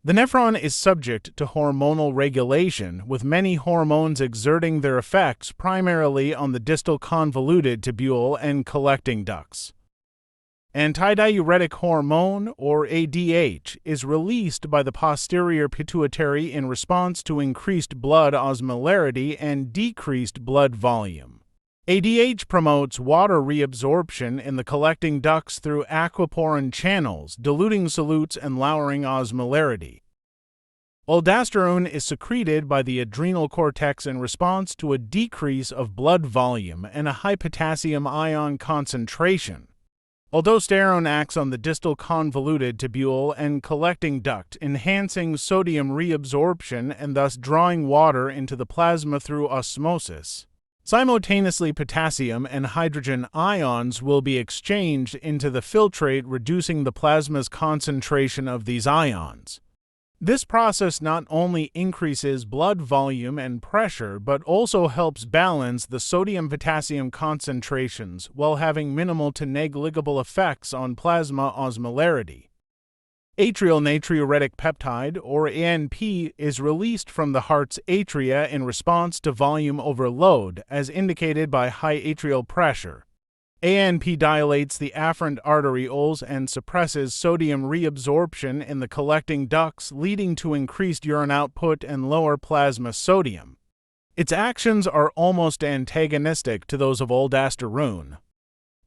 The nephron is subject to hormonal regulation, with many hormones exerting their effects primarily on the distal convoluted tubule and collecting ducts. Antidiuretic hormone, or ADH, is released by the posterior pituitary in response to increased blood osmolarity and decreased blood volume. ADH promotes water reabsorption in the collecting ducts through aquaporin channels, diluting solutes and lowering osmolarity. Aldosterone is secreted by the adrenal cortex in response to a decrease of blood volume and a high potassium ion concentration. Aldosterone acts on the distal convoluted tubule and collecting duct, enhancing sodium reabsorption and thus drawing water into the plasma through osmosis. Simultaneously, potassium and hydrogen ions will be exchanged into the filtrate, reducing the plasma's concentration of these ions. This process not only increases blood volume and pressure, but also helps balance the sodium-potassium concentrations while having minimal to negligible effects on plasma osmolarity. Atrial natriuretic peptide, or ANP, is released from the heart's atria in response to volume overload, as indicated by high atrial pressure. ANP dilates the afferent arterioles and suppresses sodium reabsorption in the collecting ducts, leading to increased urine output and lower plasma sodium. Its actions are almost antagonistic to those of aldosterone.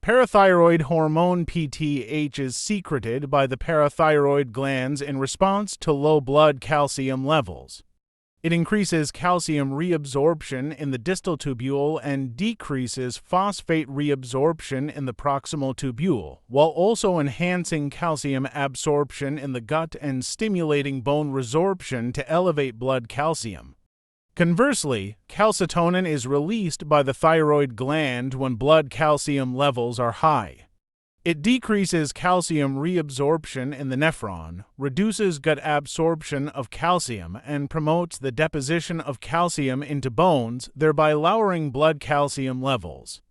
Parathyroid hormone PTH is secreted by the parathyroid glands in response to low blood calcium levels. It increases calcium reabsorption in the distal tubule and decreases phosphate reabsorption in the proximal tubule, while also enhancing calcium absorption in the gut and stimulating bone resorption to elevate blood calcium. Conversely, calcitonin is released by the thyroid gland when blood calcium levels are high. It decreases calcium reabsorption in the nephron, reduces gut absorption of calcium, and promotes the deposition of calcium into bones, thereby lowering blood calcium levels.